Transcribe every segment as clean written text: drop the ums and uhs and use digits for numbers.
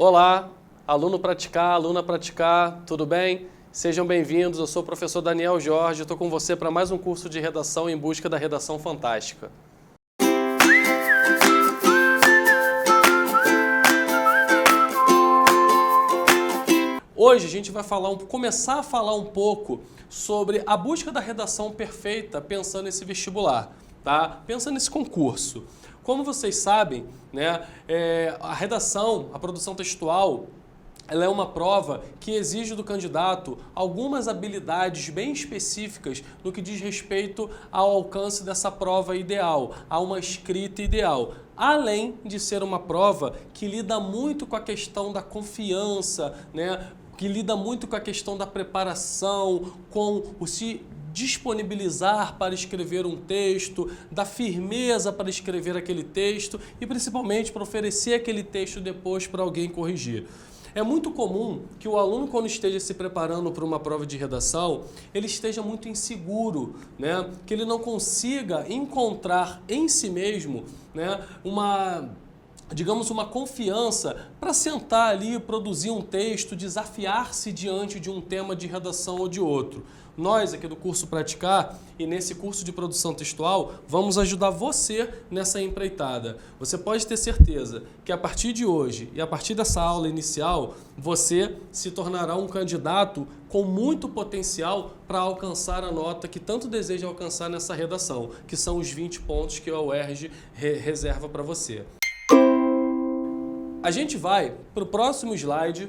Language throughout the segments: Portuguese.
Olá, aluno praticar, aluna praticar, tudo bem? Sejam bem-vindos, eu sou o professor Daniel Jorge, estou com você para mais um curso de redação em busca da redação fantástica. Hoje a gente vai começar a falar um pouco sobre a busca da redação perfeita pensando nesse vestibular, tá? Pensando nesse concurso. Como vocês sabem, né, a redação, a produção textual, ela é uma prova que exige do candidato algumas habilidades bem específicas no que diz respeito ao alcance dessa prova ideal, a uma escrita ideal. Além de ser uma prova que lida muito com a questão da confiança, né, que lida muito com a questão da preparação, com o se disponibilizar para escrever um texto, da firmeza para escrever aquele texto e principalmente para oferecer aquele texto depois para alguém corrigir. É muito comum que o aluno, quando esteja se preparando para uma prova de redação, ele esteja muito inseguro, né? Que ele não consiga encontrar em si mesmo, né, uma confiança para sentar ali e produzir um texto, desafiar-se diante de um tema de redação ou de outro. Nós, aqui do curso Praticar e nesse curso de produção textual, vamos ajudar você nessa empreitada. Você pode ter certeza que a partir de hoje e a partir dessa aula inicial, você se tornará um candidato com muito potencial para alcançar a nota que tanto deseja alcançar nessa redação, que são os 20 pontos que a UERJ reserva para você. A gente vai para o próximo slide,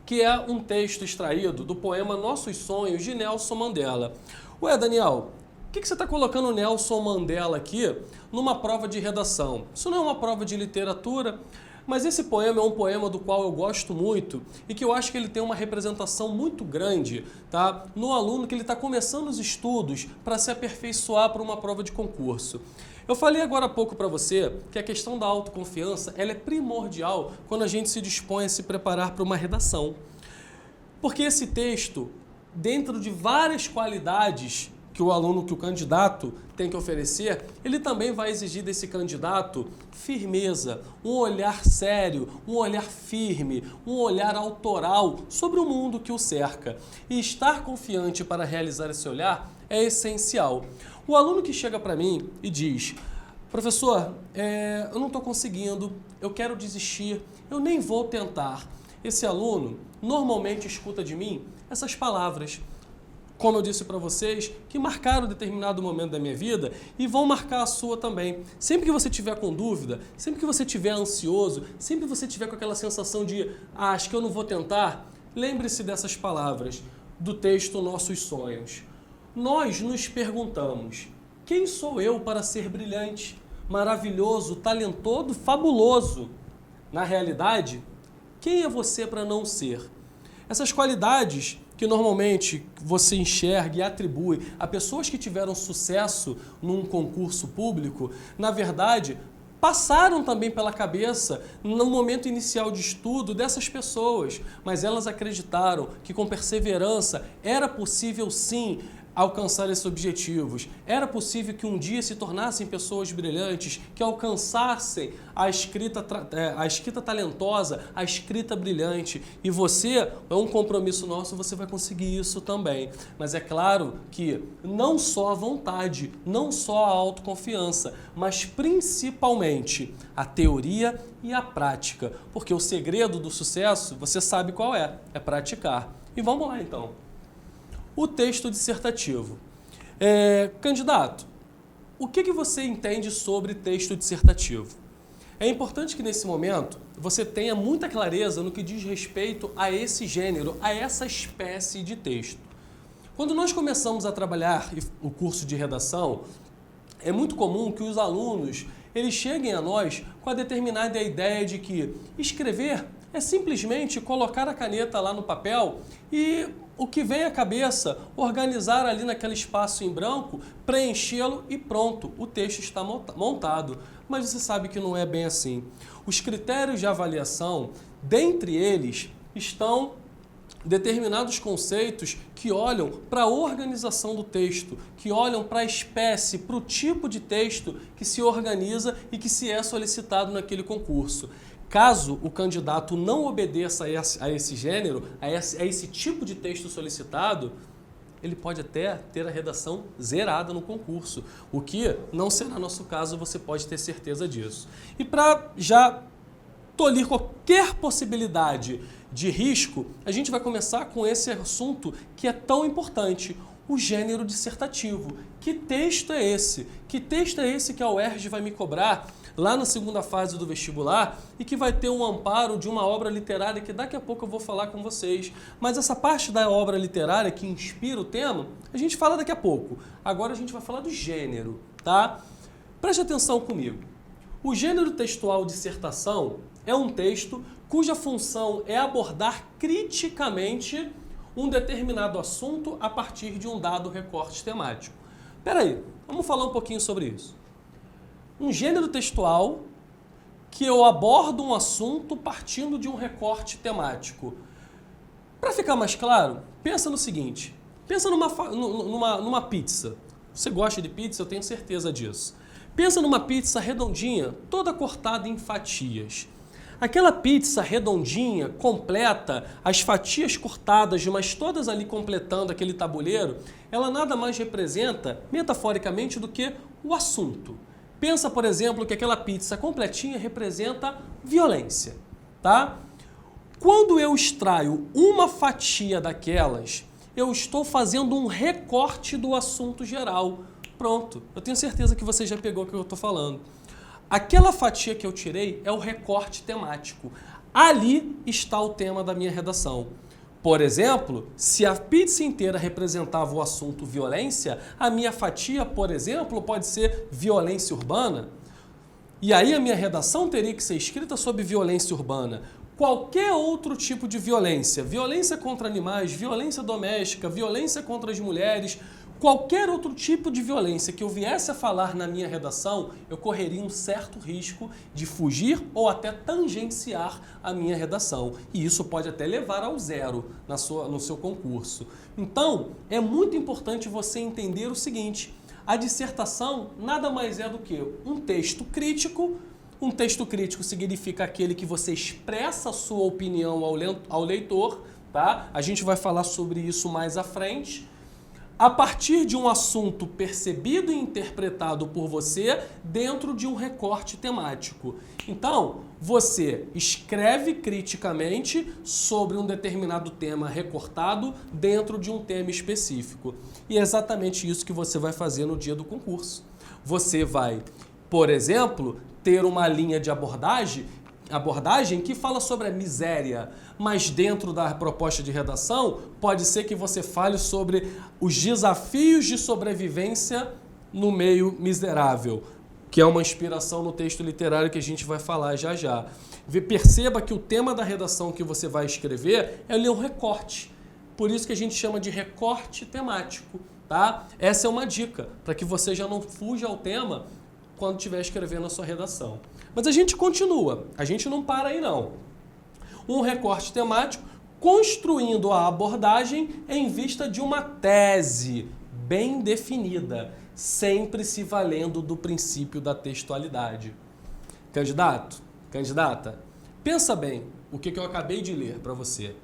que é um texto extraído do poema Nossos Sonhos, de Nelson Mandela. Ué, Daniel, o que você está colocando Nelson Mandela aqui numa prova de redação? Isso não é uma prova de literatura, mas esse poema é um poema do qual eu gosto muito e que eu acho que ele tem uma representação muito grande, tá, no aluno que ele está começando os estudos para se aperfeiçoar para uma prova de concurso. Eu falei agora há pouco para você que a questão da autoconfiança ela é primordial quando a gente se dispõe a se preparar para uma redação. Porque esse texto, dentro de várias qualidades que o candidato tem que oferecer, ele também vai exigir desse candidato firmeza, um olhar sério, um olhar firme, um olhar autoral sobre o mundo que o cerca. E estar confiante para realizar esse olhar é essencial. O aluno que chega para mim e diz: professor, eu não estou conseguindo, eu quero desistir, eu nem vou tentar. Esse aluno normalmente escuta de mim essas palavras, como eu disse para vocês, que marcaram determinado momento da minha vida e vão marcar a sua também. Sempre que você estiver com dúvida, sempre que você estiver ansioso, sempre que você estiver com aquela sensação de acho que eu não vou tentar, lembre-se dessas palavras do texto Nossos Sonhos. Nós nos perguntamos: quem sou eu para ser brilhante, maravilhoso, talentoso, fabuloso? Na realidade, quem é você para não ser? Essas qualidades que normalmente você enxerga e atribui a pessoas que tiveram sucesso num concurso público, na verdade, passaram também pela cabeça no momento inicial de estudo dessas pessoas, mas elas acreditaram que com perseverança era possível sim alcançar esses objetivos. Era possível que um dia se tornassem pessoas brilhantes, que alcançassem a escrita talentosa, a escrita brilhante. E você, é um compromisso nosso, você vai conseguir isso também. Mas é claro que não só a vontade, não só a autoconfiança, mas principalmente a teoria e a prática. Porque o segredo do sucesso, você sabe qual é praticar. E vamos lá então. O texto dissertativo. Candidato, o que você entende sobre texto dissertativo? É importante que nesse momento você tenha muita clareza no que diz respeito a esse gênero, a essa espécie de texto. Quando nós começamos a trabalhar o curso de redação, é muito comum que os alunos eles cheguem a nós com a determinada ideia de que escrever é simplesmente colocar a caneta lá no papel e o que vem à cabeça, organizar ali naquele espaço em branco, preenchê-lo e pronto, o texto está montado. Mas você sabe que não é bem assim. Os critérios de avaliação, dentre eles, estão determinados conceitos que olham para a organização do texto, que olham para a espécie, para o tipo de texto que se organiza e que se é solicitado naquele concurso. Caso o candidato não obedeça a esse gênero, a esse tipo de texto solicitado, ele pode até ter a redação zerada no concurso, o que não será nosso caso, você pode ter certeza disso. E para já tolir qualquer possibilidade de risco, a gente vai começar com esse assunto que é tão importante, o gênero dissertativo. Que texto é esse? Que texto é esse que a UERJ vai me cobrar lá na segunda fase do vestibular e que vai ter um amparo de uma obra literária que daqui a pouco eu vou falar com vocês. Mas essa parte da obra literária que inspira o tema, a gente fala daqui a pouco. Agora a gente vai falar do gênero, tá? Preste atenção comigo. O gênero textual dissertação é um texto cuja função é abordar criticamente um determinado assunto a partir de um dado recorte temático. Espera aí, vamos falar um pouquinho sobre isso. Um gênero textual que eu abordo um assunto partindo de um recorte temático. Para ficar mais claro, pensa no seguinte, pensa numa pizza. Você gosta de pizza? Eu tenho certeza disso. Pensa numa pizza redondinha, toda cortada em fatias. Aquela pizza redondinha, completa, as fatias cortadas, mas todas ali completando aquele tabuleiro, ela nada mais representa, metaforicamente, do que o assunto. Pensa, por exemplo, que aquela pizza completinha representa violência, tá? Quando eu extraio uma fatia daquelas, eu estou fazendo um recorte do assunto geral. Pronto, eu tenho certeza que você já pegou o que eu estou falando. Aquela fatia que eu tirei é o recorte temático. Ali está o tema da minha redação. Por exemplo, se a pizza inteira representava o assunto violência, a minha fatia, por exemplo, pode ser violência urbana. E aí a minha redação teria que ser escrita sobre violência urbana. Qualquer outro tipo de violência, violência contra animais, violência doméstica, violência contra as mulheres, qualquer outro tipo de violência que eu viesse a falar na minha redação, eu correria um certo risco de fugir ou até tangenciar a minha redação. E isso pode até levar ao zero no seu concurso. Então, é muito importante você entender o seguinte, a dissertação nada mais é do que um texto crítico. Um texto crítico significa aquele que você expressa a sua opinião ao leitor, tá? A gente vai falar sobre isso mais à frente. A partir de um assunto percebido e interpretado por você dentro de um recorte temático. Então, você escreve criticamente sobre um determinado tema recortado dentro de um tema específico. E é exatamente isso que você vai fazer no dia do concurso. Você vai, por exemplo, ter uma linha de abordagem que fala sobre a miséria, mas dentro da proposta de redação pode ser que você fale sobre os desafios de sobrevivência no meio miserável, que é uma inspiração no texto literário que a gente vai falar já já. Perceba que o tema da redação que você vai escrever é um recorte, por isso que a gente chama de recorte temático, tá? Essa é uma dica, para que você já não fuja ao tema quando estiver escrevendo a sua redação. Mas a gente continua, a gente não para aí não. Um recorte temático construindo a abordagem em vista de uma tese bem definida, sempre se valendo do princípio da textualidade. Candidato, candidata, pensa bem o que eu acabei de ler para você.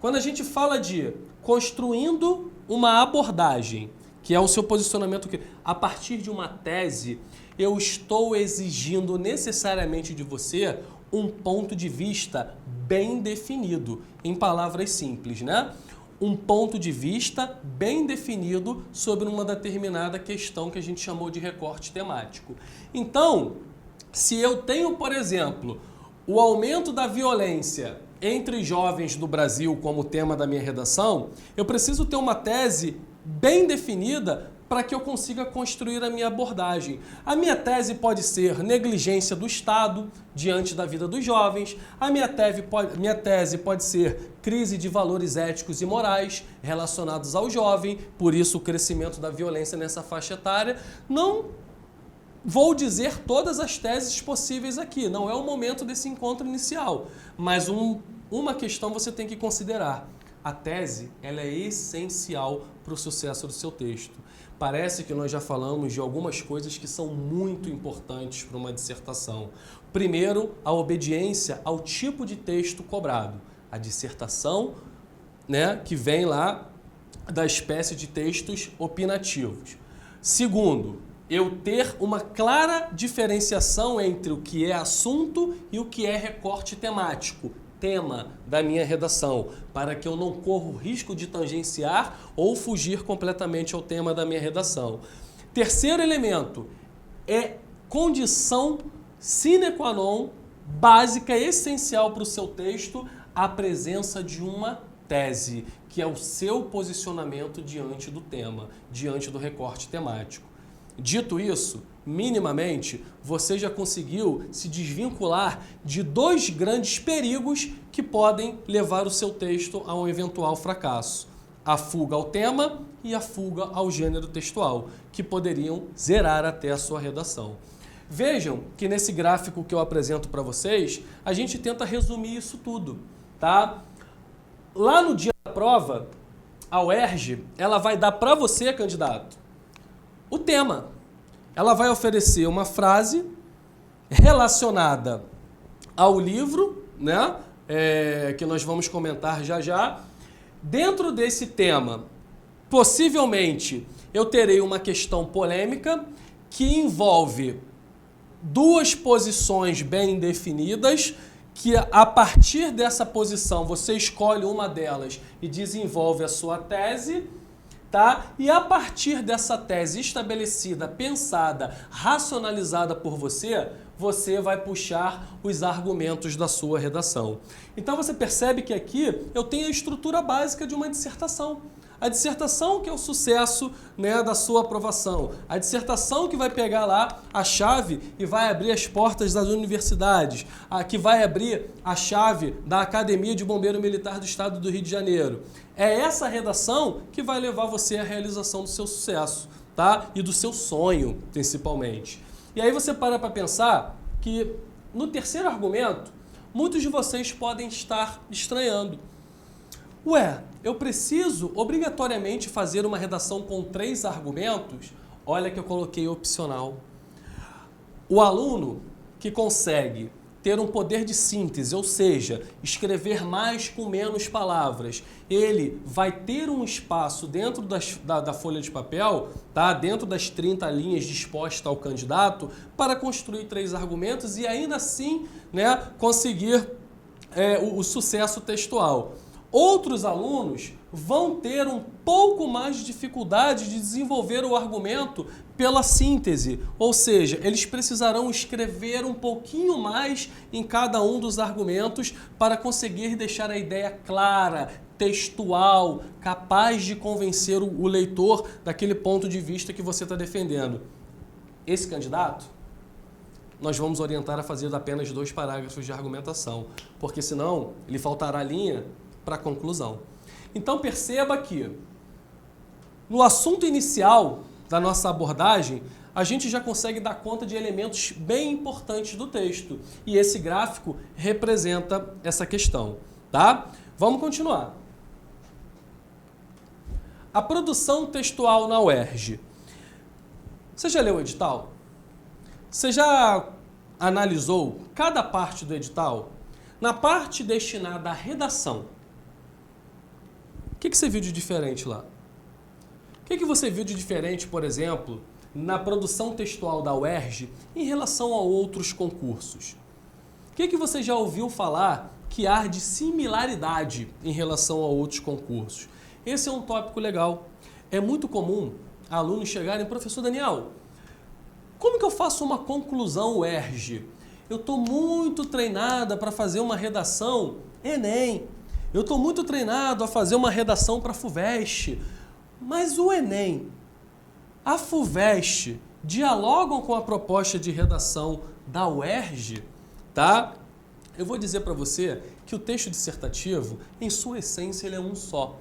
Quando a gente fala de construindo uma abordagem, que é o seu posicionamento a partir de uma tese, eu estou exigindo necessariamente de você um ponto de vista bem definido, em palavras simples, né? Um ponto de vista bem definido sobre uma determinada questão que a gente chamou de recorte temático. Então, se eu tenho, por exemplo, o aumento da violência entre jovens do Brasil como tema da minha redação, eu preciso ter uma tese bem definida para que eu consiga construir a minha abordagem. A minha tese pode ser negligência do Estado diante da vida dos jovens. A minha tese pode ser crise de valores éticos e morais relacionados ao jovem, por isso o crescimento da violência nessa faixa etária. Não vou dizer todas as teses possíveis aqui, não é o momento desse encontro inicial, mas uma questão você tem que considerar. A tese ela é essencial para o sucesso do seu texto. Parece que nós já falamos de algumas coisas que são muito importantes para uma dissertação. Primeiro, a obediência ao tipo de texto cobrado. A dissertação, né, que vem lá da espécie de textos opinativos. Segundo, eu ter uma clara diferenciação entre o que é assunto e o que é recorte temático, tema da minha redação, para que eu não corra o risco de tangenciar ou fugir completamente ao tema da minha redação. Terceiro elemento é condição sine qua non, básica, essencial para o seu texto, a presença de uma tese, que é o seu posicionamento diante do tema, diante do recorte temático. Dito isso, minimamente, você já conseguiu se desvincular de dois grandes perigos que podem levar o seu texto a um eventual fracasso: a fuga ao tema e a fuga ao gênero textual, que poderiam zerar até a sua redação. Vejam que nesse gráfico que eu apresento para vocês, a gente tenta resumir isso tudo, tá? Lá no dia da prova, a UERJ, ela vai dar para você, candidato, o tema. Ela vai oferecer uma frase relacionada ao livro, né? Que nós vamos comentar já já. Dentro desse tema, possivelmente, eu terei uma questão polêmica que envolve duas posições bem definidas, que a partir dessa posição você escolhe uma delas e desenvolve a sua tese, tá? E a partir dessa tese estabelecida, pensada, racionalizada por você, você vai puxar os argumentos da sua redação. Então você percebe que aqui eu tenho a estrutura básica de uma dissertação. A dissertação que é o sucesso, né, da sua aprovação. A dissertação que vai pegar lá a chave e vai abrir as portas das universidades. Que vai abrir a chave da Academia de Bombeiro Militar do Estado do Rio de Janeiro. É essa redação que vai levar você à realização do seu sucesso, tá? E do seu sonho, principalmente. E aí você para pensar que no terceiro argumento, muitos de vocês podem estar estranhando. Ué, eu preciso obrigatoriamente fazer uma redação com 3 argumentos? Olha que eu coloquei opcional. O aluno que consegue ter um poder de síntese, ou seja, escrever mais com menos palavras, ele vai ter um espaço dentro da folha de papel, tá? Dentro das 30 linhas dispostas ao candidato, para construir 3 argumentos e ainda assim, né, conseguir o sucesso textual. Outros alunos vão ter um pouco mais de dificuldade de desenvolver o argumento pela síntese, ou seja, eles precisarão escrever um pouquinho mais em cada um dos argumentos para conseguir deixar a ideia clara, textual, capaz de convencer o leitor daquele ponto de vista que você está defendendo. Esse candidato, nós vamos orientar a fazer apenas 2 parágrafos de argumentação, porque senão lhe faltará linha para a conclusão. Então perceba que no assunto inicial da nossa abordagem, a gente já consegue dar conta de elementos bem importantes do texto. E esse gráfico representa essa questão, tá? Vamos continuar. A produção textual na UERJ. Você já leu o edital? Você já analisou cada parte do edital? Na parte destinada à redação, o que você viu de diferente lá? O que você viu de diferente, por exemplo, na produção textual da UERJ em relação a outros concursos? O que você já ouviu falar que há de similaridade em relação a outros concursos? Esse é um tópico legal. É muito comum alunos chegarem, professor Daniel, como que eu faço uma conclusão UERJ? Eu estou muito treinada para fazer uma redação Enem. Eu estou muito treinado a fazer uma redação para a FUVEST, mas o Enem, a FUVEST, dialogam com a proposta de redação da UERJ, tá? Eu vou dizer para você que o texto dissertativo, em sua essência, ele é um só.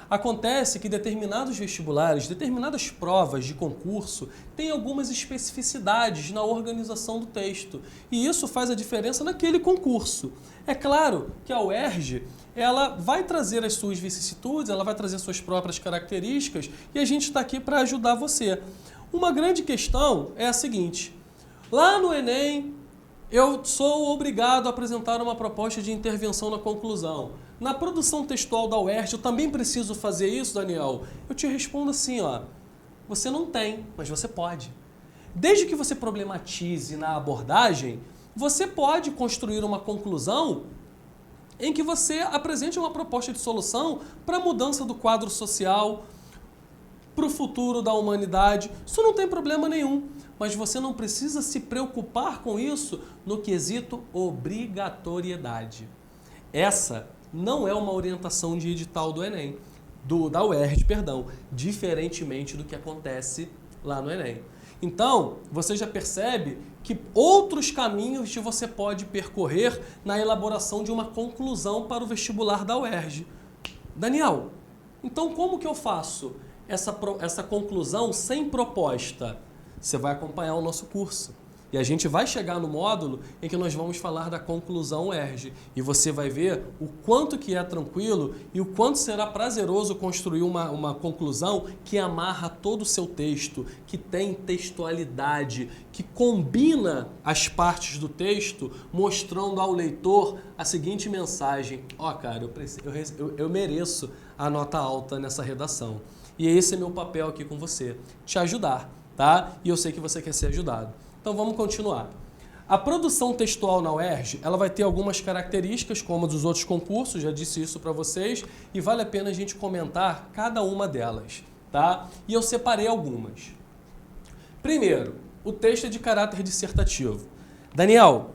Acontece que determinados vestibulares, determinadas provas de concurso têm algumas especificidades na organização do texto. E isso faz a diferença naquele concurso. É claro que a UERJ, ela vai trazer as suas vicissitudes, ela vai trazer suas próprias características e a gente está aqui para ajudar você. Uma grande questão é a seguinte: lá no Enem, eu sou obrigado a apresentar uma proposta de intervenção na conclusão. Na produção textual da UERJ, eu também preciso fazer isso, Daniel? Eu te respondo assim, ó, você não tem, mas você pode. Desde que você problematize na abordagem, você pode construir uma conclusão em que você apresente uma proposta de solução para a mudança do quadro social, para o futuro da humanidade. Isso não tem problema nenhum, mas você não precisa se preocupar com isso no quesito obrigatoriedade. Essa não é uma orientação de edital do Enem, da UERJ, perdão, diferentemente do que acontece lá no Enem. Então, você já percebe que outros caminhos você pode percorrer na elaboração de uma conclusão para o vestibular da UERJ. Daniel, então como que eu faço essa conclusão sem proposta? Você vai acompanhar o nosso curso. E a gente vai chegar no módulo em que nós vamos falar da conclusão UERJ. E você vai ver o quanto que é tranquilo e o quanto será prazeroso construir uma conclusão que amarra todo o seu texto, que tem textualidade, que combina as partes do texto, mostrando ao leitor a seguinte mensagem. Ó, cara, eu mereço a nota alta nessa redação. E esse é meu papel aqui com você, te ajudar, tá? E eu sei que você quer ser ajudado. Então vamos continuar. A produção textual na UERJ, ela vai ter algumas características, como a dos outros concursos, já disse isso para vocês, e vale a pena a gente comentar cada uma delas, tá? E eu separei algumas. Primeiro, o texto é de caráter dissertativo. Daniel,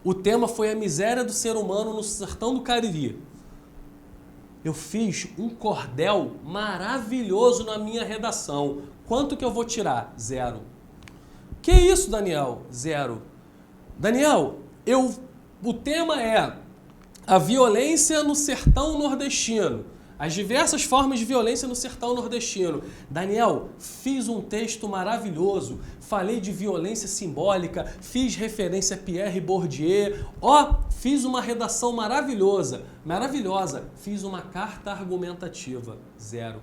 o tema foi a miséria do ser humano no sertão do Cariri. Eu fiz um cordel maravilhoso na minha redação. Quanto que eu vou tirar? 0. Que isso, Daniel? 0. Daniel, o tema é a violência no sertão nordestino. As diversas formas de violência no sertão nordestino. Daniel, fiz um texto maravilhoso. Falei de violência simbólica, fiz referência a Pierre Bourdieu. Fiz uma redação maravilhosa. Fiz uma carta argumentativa. 0.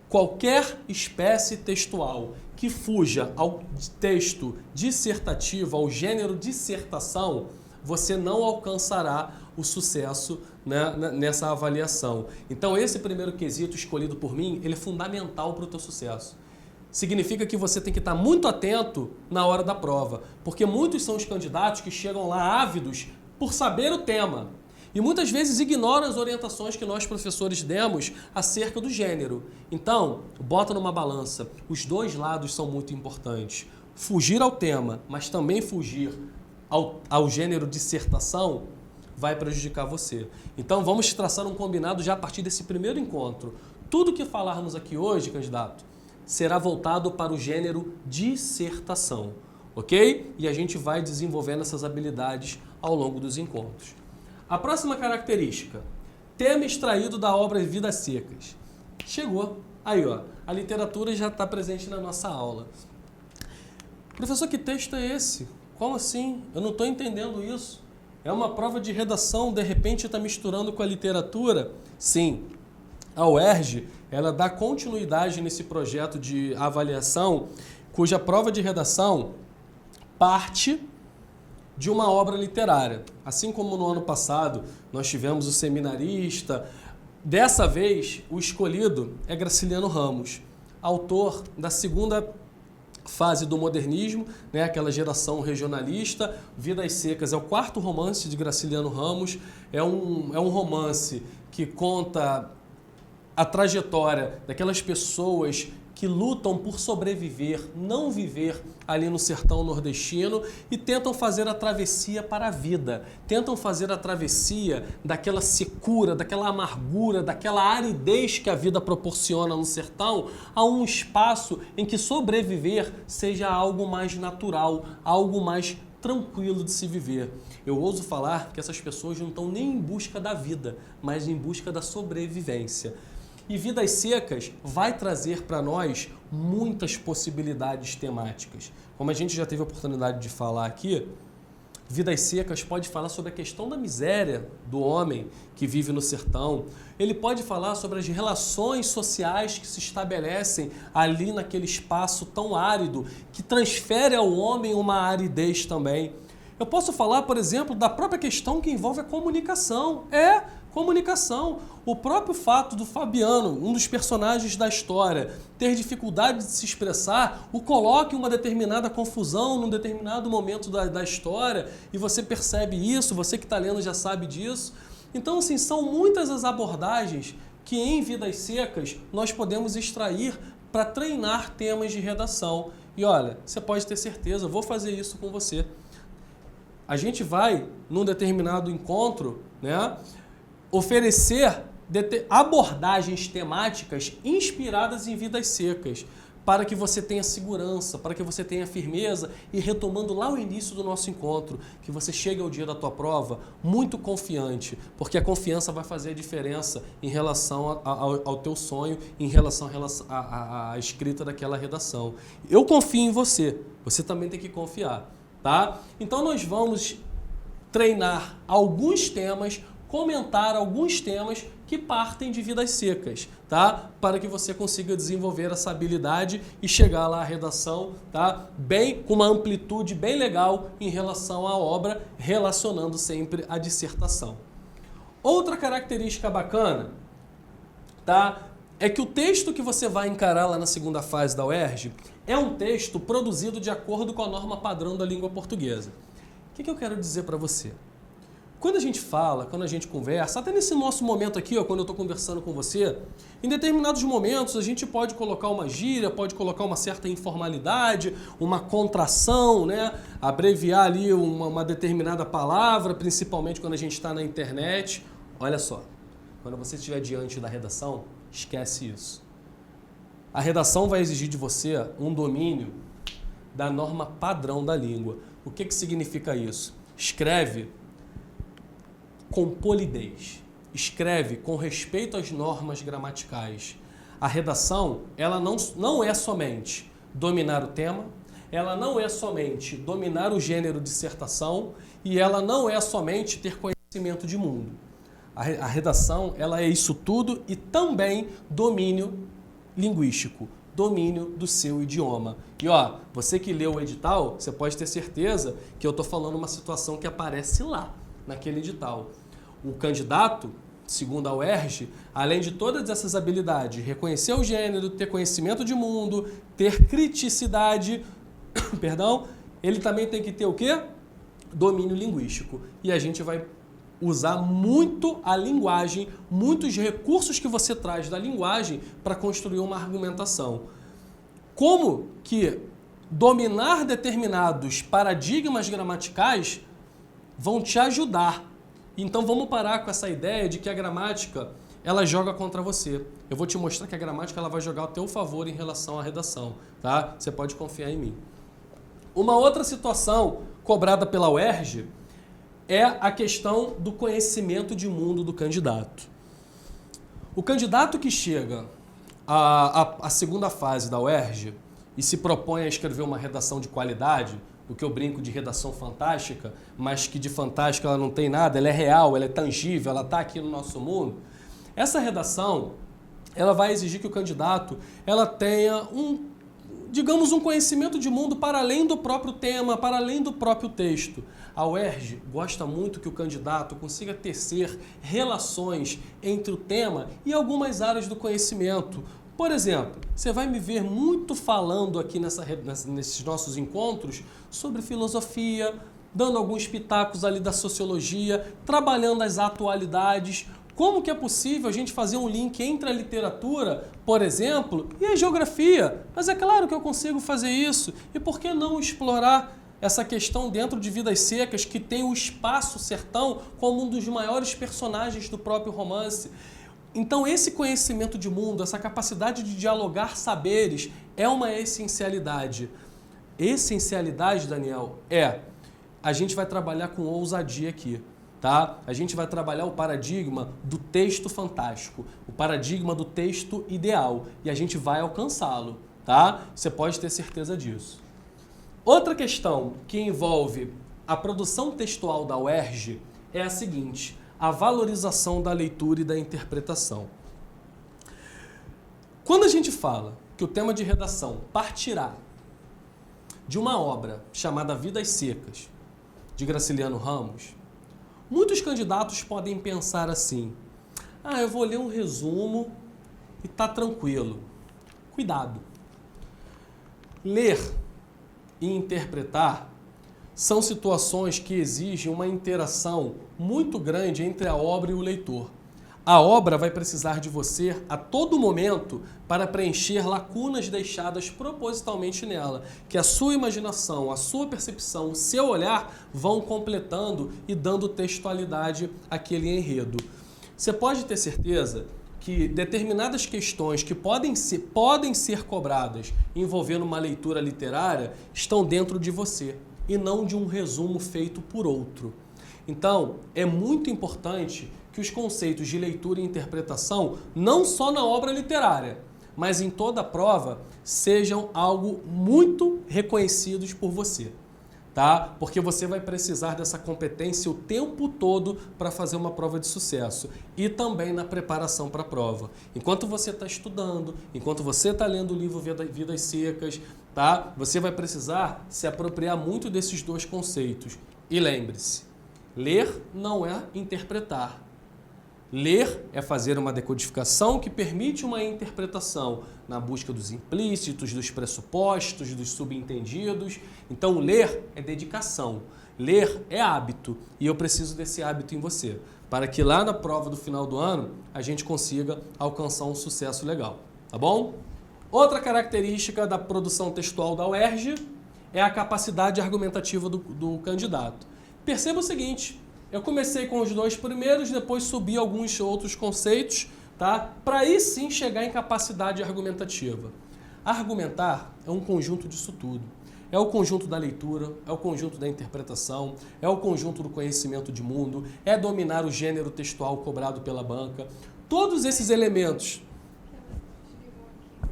Qualquer espécie textual que fuja ao texto dissertativo, ao gênero dissertação, você não alcançará o sucesso, né, nessa avaliação. Então, esse primeiro quesito escolhido por mim, ele é fundamental para o teu sucesso. Significa que você tem que estar muito atento na hora da prova, porque muitos são os candidatos que chegam lá ávidos por saber o tema. E muitas vezes ignoram as orientações que nós professores demos acerca do gênero. Então, bota numa balança. Os dois lados são muito importantes. Fugir ao tema, mas também fugir ao gênero dissertação, vai prejudicar você. Então, vamos traçar um combinado já a partir desse primeiro encontro. Tudo que falarmos aqui hoje, candidato, será voltado para o gênero dissertação, ok? E a gente vai desenvolvendo essas habilidades ao longo dos encontros. A próxima característica, tema extraído da obra Vidas Secas. Chegou. Aí, ó, a literatura já está presente na nossa aula. Professor, que texto é esse? Como assim? Eu não estou entendendo isso. É uma prova de redação, de repente está misturando com a literatura? Sim. A UERJ, ela dá continuidade nesse projeto de avaliação, cuja prova de redação parte de uma obra literária. Assim como no ano passado nós tivemos o seminarista, dessa vez o escolhido é Graciliano Ramos, autor da segunda fase do modernismo, né, aquela geração regionalista. Vidas Secas é o quarto romance de Graciliano Ramos, é um romance que conta a trajetória daquelas pessoas que lutam por sobreviver, não viver ali no sertão nordestino e tentam fazer a travessia para a vida, tentam fazer a travessia daquela secura, daquela amargura, daquela aridez que a vida proporciona no sertão, a um espaço em que sobreviver seja algo mais natural, algo mais tranquilo de se viver. Eu ouso falar que essas pessoas não estão nem em busca da vida, mas em busca da sobrevivência. E Vidas Secas vai trazer para nós muitas possibilidades temáticas. Como a gente já teve a oportunidade de falar aqui, Vidas Secas pode falar sobre a questão da miséria do homem que vive no sertão. Ele pode falar sobre as relações sociais que se estabelecem ali naquele espaço tão árido, que transfere ao homem uma aridez também. Eu posso falar, por exemplo, da própria questão que envolve a comunicação. Comunicação. O próprio fato do Fabiano, um dos personagens da história, ter dificuldade de se expressar, o coloca em uma determinada confusão num determinado momento da história, e você percebe isso, você que está lendo já sabe disso. Então, assim, são muitas as abordagens que em Vidas Secas nós podemos extrair para treinar temas de redação. E olha, você pode ter certeza, eu vou fazer isso com você. A gente vai, num determinado encontro, né, oferecer abordagens temáticas inspiradas em Vidas Secas, para que você tenha segurança, para que você tenha firmeza e, retomando lá o início do nosso encontro, que você chegue ao dia da tua prova muito confiante, porque a confiança vai fazer a diferença em relação ao teu sonho, em relação à escrita daquela redação. Eu confio em você, você também tem que confiar, tá? Então nós vamos treinar alguns temas, comentar alguns temas que partem de Vidas Secas, tá? Para que você consiga desenvolver essa habilidade e chegar lá à redação, tá? Bem, com uma amplitude bem legal em relação à obra, relacionando sempre a dissertação. Outra característica bacana, tá? É que o texto que você vai encarar lá na segunda fase da UERJ é um texto produzido de acordo com a norma padrão da língua portuguesa. O que eu quero dizer para você? Quando a gente fala, quando a gente conversa, até nesse nosso momento aqui, ó, quando eu estou conversando com você, em determinados momentos a gente pode colocar uma gíria, pode colocar uma certa informalidade, uma contração, né? Abreviar ali uma determinada palavra, principalmente quando a gente está na internet. Olha só, quando você estiver diante da redação, esquece isso. A redação vai exigir de você um domínio da norma padrão da língua. O que significa isso? Escreve com polidez. Escreve com respeito às normas gramaticais. A redação, ela não é somente dominar o tema, ela não é somente dominar o gênero dissertação e ela não é somente ter conhecimento de mundo. A redação, ela é isso tudo e também domínio linguístico, domínio do seu idioma. E ó, você que leu o edital, você pode ter certeza que eu estou falando uma situação que aparece lá, naquele edital. O candidato, segundo a UERJ, além de todas essas habilidades, reconhecer o gênero, ter conhecimento de mundo, ter criticidade, perdão, ele também tem que ter o quê? Domínio linguístico. E a gente vai usar muito a linguagem, muitos recursos que você traz da linguagem para construir uma argumentação. Como que dominar determinados paradigmas gramaticais vão te ajudar. Então vamos parar com essa ideia de que a gramática ela joga contra você. Eu vou te mostrar que a gramática ela vai jogar ao teu favor em relação à redação, tá? Você pode confiar em mim. Uma outra situação cobrada pela UERJ é a questão do conhecimento de mundo do candidato. O candidato que chega à segunda fase da UERJ e se propõe a escrever uma redação de qualidade, o que eu brinco de redação fantástica, mas que de fantástica ela não tem nada, ela é real, ela é tangível, ela está aqui no nosso mundo. Essa redação, ela vai exigir que o candidato ela tenha digamos, um conhecimento de mundo para além do próprio tema, para além do próprio texto. A UERJ gosta muito que o candidato consiga tecer relações entre o tema e algumas áreas do conhecimento. Por exemplo, você vai me ver muito falando aqui nesses nossos encontros sobre filosofia, dando alguns pitacos ali da sociologia, trabalhando as atualidades. Como que é possível a gente fazer um link entre a literatura, por exemplo, e a geografia? Mas é claro que eu consigo fazer isso. E por que não explorar essa questão dentro de Vidas Secas, que tem o Espaço Sertão como um dos maiores personagens do próprio romance? Então esse conhecimento de mundo, essa capacidade de dialogar saberes é uma essencialidade. Essencialidade, Daniel, a gente vai trabalhar com ousadia aqui. Tá? A gente vai trabalhar o paradigma do texto fantástico, o paradigma do texto ideal, e a gente vai alcançá-lo, tá? Você pode ter certeza disso. Outra questão que envolve a produção textual da UERJ é a seguinte: a valorização da leitura e da interpretação. Quando a gente fala que o tema de redação partirá de uma obra chamada Vidas Secas, de Graciliano Ramos, muitos candidatos podem pensar assim: eu vou ler um resumo e tá tranquilo. Cuidado. Ler e interpretar são situações que exigem uma interação muito grande entre a obra e o leitor. A obra vai precisar de você a todo momento para preencher lacunas deixadas propositalmente nela, que a sua imaginação, a sua percepção, o seu olhar vão completando e dando textualidade àquele enredo. Você pode ter certeza que determinadas questões que podem ser cobradas envolvendo uma leitura literária estão dentro de você e não de um resumo feito por outro. Então, é muito importante que os conceitos de leitura e interpretação, não só na obra literária, mas em toda a prova, sejam algo muito reconhecidos por você, tá? Porque você vai precisar dessa competência o tempo todo para fazer uma prova de sucesso e também na preparação para a prova. Enquanto você está estudando, enquanto você está lendo o livro Vidas Secas, tá? Você vai precisar se apropriar muito desses dois conceitos. E lembre-se, ler não é interpretar. Ler é fazer uma decodificação que permite uma interpretação na busca dos implícitos, dos pressupostos, dos subentendidos. Então, ler é dedicação. Ler é hábito. E eu preciso desse hábito em você, para que lá na prova do final do ano a gente consiga alcançar um sucesso legal. Tá bom? Outra característica da produção textual da UERJ é a capacidade argumentativa do candidato. Perceba o seguinte: eu comecei com os dois primeiros, depois subi alguns outros conceitos, tá? Para aí sim chegar em capacidade argumentativa. Argumentar é um conjunto disso tudo. É o conjunto da leitura, é o conjunto da interpretação, é o conjunto do conhecimento de mundo, é dominar o gênero textual cobrado pela banca. Todos esses elementos...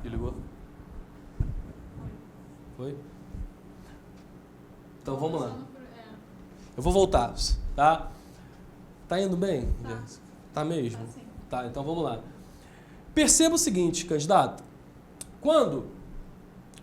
Ligou? Foi? Então vamos lá. Eu vou voltar, tá? Tá indo bem? Tá mesmo? Tá, então vamos lá. Perceba o seguinte, candidato. Quando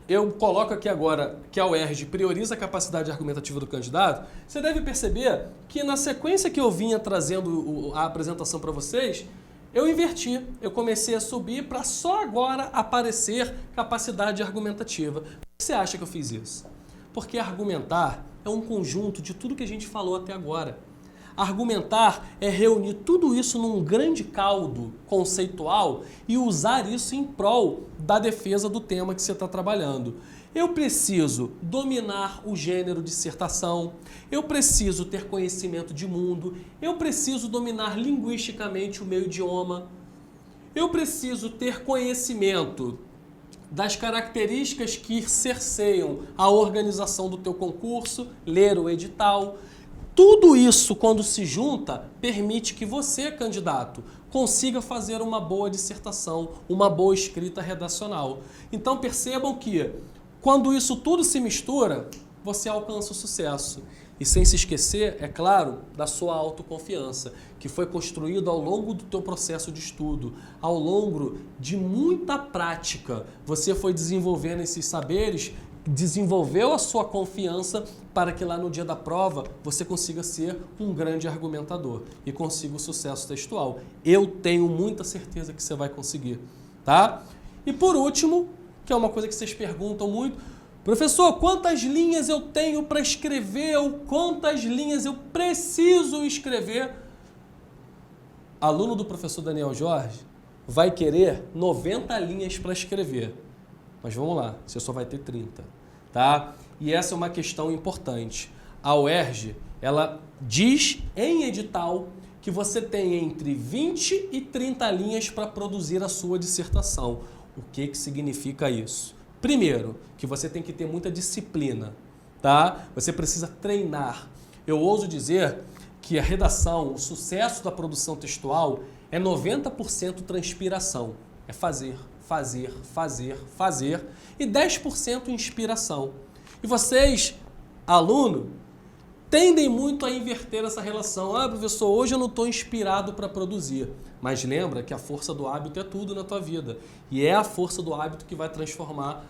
eu coloco aqui agora que a UERJ prioriza a capacidade argumentativa do candidato, você deve perceber que na sequência que eu vinha trazendo a apresentação para vocês, eu inverti. Eu comecei a subir para só agora aparecer capacidade argumentativa. Por que você acha que eu fiz isso? Porque argumentar é um conjunto de tudo que a gente falou até agora. Argumentar é reunir tudo isso num grande caldo conceitual e usar isso em prol da defesa do tema que você está trabalhando. Eu preciso dominar o gênero dissertação, eu preciso ter conhecimento de mundo, eu preciso dominar linguisticamente o meu idioma, eu preciso ter conhecimento das características que cerceiam a organização do teu concurso, ler o edital. Tudo isso, quando se junta, permite que você, candidato, consiga fazer uma boa dissertação, uma boa escrita redacional. Então percebam que, quando isso tudo se mistura, você alcança o sucesso. E sem se esquecer, é claro, da sua autoconfiança, que foi construída ao longo do teu processo de estudo, ao longo de muita prática. Você foi desenvolvendo esses saberes, desenvolveu a sua confiança para que lá no dia da prova você consiga ser um grande argumentador e consiga o sucesso textual. Eu tenho muita certeza que você vai conseguir, tá? E por último, que é uma coisa que vocês perguntam muito: professor, quantas linhas eu tenho para escrever ou quantas linhas eu preciso escrever? Aluno do professor Daniel Jorge vai querer 90 linhas para escrever. Mas vamos lá, você só vai ter 30, tá? E essa é uma questão importante. A UERJ, ela diz em edital que você tem entre 20 e 30 linhas para produzir a sua dissertação. O que significa isso? Primeiro, que você tem que ter muita disciplina, tá? Você precisa treinar. Eu ouso dizer que a redação, o sucesso da produção textual é 90% transpiração. É fazer, fazer, fazer, fazer e 10% inspiração. E vocês, aluno, tendem muito a inverter essa relação. Ah, professor, hoje eu não estou inspirado para produzir. Mas lembra que a força do hábito é tudo na tua vida. E é a força do hábito que vai transformar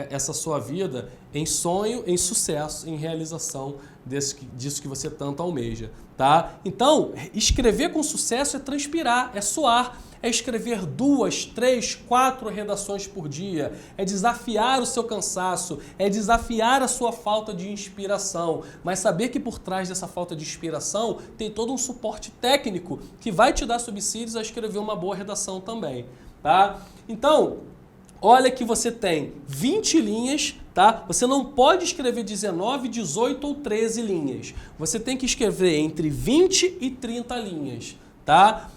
essa sua vida em sonho, em sucesso, em realização disso que você tanto almeja, tá? Então, escrever com sucesso é transpirar, é suar, é escrever 2, 3, 4 redações por dia, é desafiar o seu cansaço, é desafiar a sua falta de inspiração, mas saber que por trás dessa falta de inspiração tem todo um suporte técnico que vai te dar subsídios a escrever uma boa redação também, tá? Então, olha que você tem 20 linhas, tá? Você não pode escrever 19, 18 ou 13 linhas. Você tem que escrever entre 20 e 30 linhas, tá?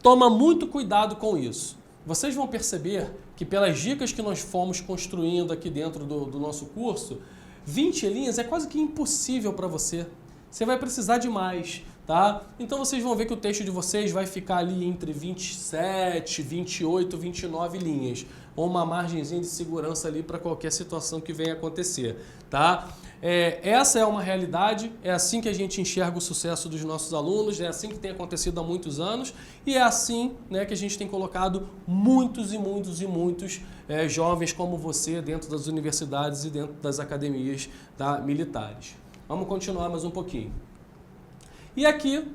Toma muito cuidado com isso. Vocês vão perceber que pelas dicas que nós fomos construindo aqui dentro do nosso curso, 20 linhas é quase que impossível para você. Você vai precisar de mais, tá? Então vocês vão ver que o texto de vocês vai ficar ali entre 27, 28, 29 linhas. Ou uma margenzinha de segurança ali para qualquer situação que venha acontecer, tá? Essa é uma realidade, é assim que a gente enxerga o sucesso dos nossos alunos, é assim que tem acontecido há muitos anos e é assim, né, que a gente tem colocado muitos jovens como você dentro das universidades e dentro das academias, tá, militares. Vamos continuar mais um pouquinho. E aqui,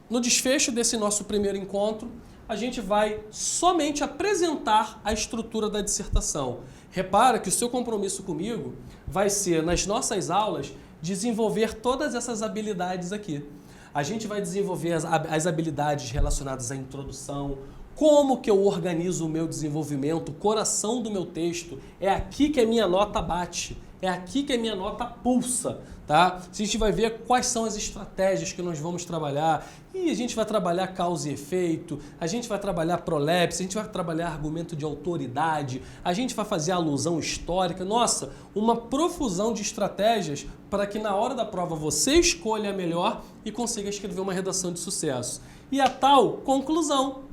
no desfecho desse nosso primeiro encontro, a gente vai somente apresentar a estrutura da dissertação. Repara que o seu compromisso comigo vai ser, nas nossas aulas, desenvolver todas essas habilidades aqui. A gente vai desenvolver as habilidades relacionadas à introdução, como que eu organizo o meu desenvolvimento, o coração do meu texto. É aqui que a minha nota bate, é aqui que a minha nota pulsa, tá? A gente vai ver quais são as estratégias que nós vamos trabalhar e a gente vai trabalhar causa e efeito, a gente vai trabalhar prolepse, a gente vai trabalhar argumento de autoridade, a gente vai fazer alusão histórica. Nossa, uma profusão de estratégias para que na hora da prova você escolha a melhor e consiga escrever uma redação de sucesso. E a tal conclusão,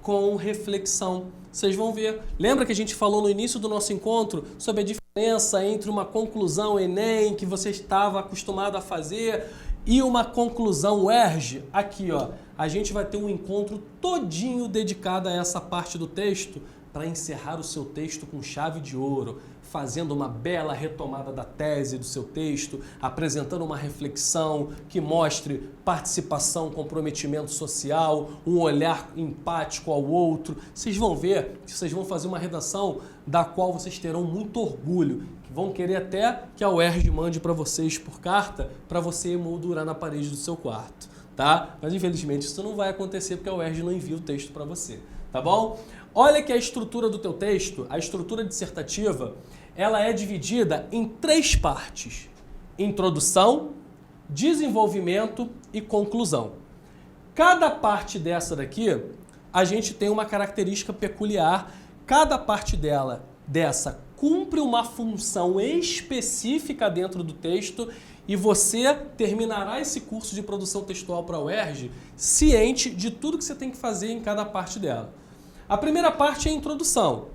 com reflexão. Vocês vão ver. Lembra que a gente falou no início do nosso encontro sobre a diferença entre uma conclusão Enem, que você estava acostumado a fazer, e uma conclusão UERJ? Aqui, ó, a gente vai ter um encontro todinho dedicado a essa parte do texto para encerrar o seu texto com chave de ouro, fazendo uma bela retomada da tese do seu texto, apresentando uma reflexão que mostre participação, comprometimento social, um olhar empático ao outro. Vocês vão ver que vocês vão fazer uma redação da qual vocês terão muito orgulho, que vão querer até que a UERJ mande para vocês por carta, para você emoldurar na parede do seu quarto, tá? Mas infelizmente isso não vai acontecer porque a UERJ não envia o texto para você, tá bom? Olha que a estrutura do teu texto, a estrutura dissertativa, ela é dividida em 3 partes: introdução, desenvolvimento e conclusão. Cada parte dessa a gente tem uma característica peculiar, cada parte dessa cumpre uma função específica dentro do texto e você terminará esse curso de produção textual para a UERJ ciente de tudo que você tem que fazer em cada parte dela. A primeira parte é a introdução.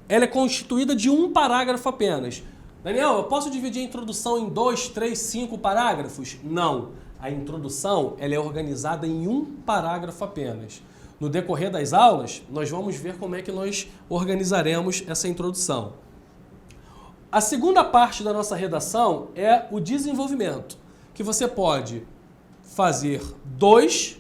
Ela é constituída de um parágrafo apenas. Daniel, eu posso dividir a introdução em 2, 3, 5 parágrafos? Não. A introdução ela é organizada em um parágrafo apenas. No decorrer das aulas, nós vamos ver como é que nós organizaremos essa introdução. A segunda parte da nossa redação é o desenvolvimento, que você pode fazer 2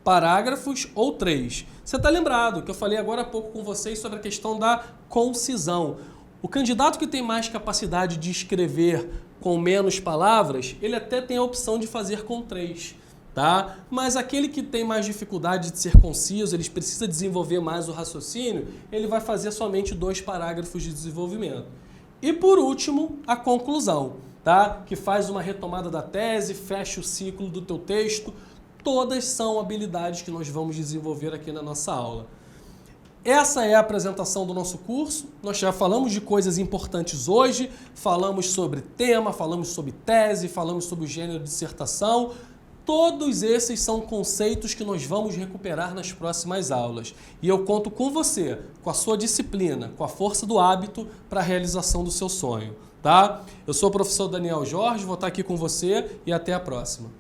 parágrafos ou 3. Você está lembrado que eu falei agora há pouco com vocês sobre a questão da concisão. O candidato que tem mais capacidade de escrever com menos palavras, ele até tem a opção de fazer com 3, tá? Mas aquele que tem mais dificuldade de ser conciso, ele precisa desenvolver mais o raciocínio, ele vai fazer somente 2 parágrafos de desenvolvimento. E por último, a conclusão, tá? Que faz uma retomada da tese, fecha o ciclo do teu texto. Todas são habilidades que nós vamos desenvolver aqui na nossa aula. Essa é a apresentação do nosso curso. Nós já falamos de coisas importantes hoje, falamos sobre tema, falamos sobre tese, falamos sobre o gênero de dissertação. Todos esses são conceitos que nós vamos recuperar nas próximas aulas. E eu conto com você, com a sua disciplina, com a força do hábito para a realização do seu sonho, tá? Eu sou o professor Daniel Jorge, vou estar aqui com você e até a próxima.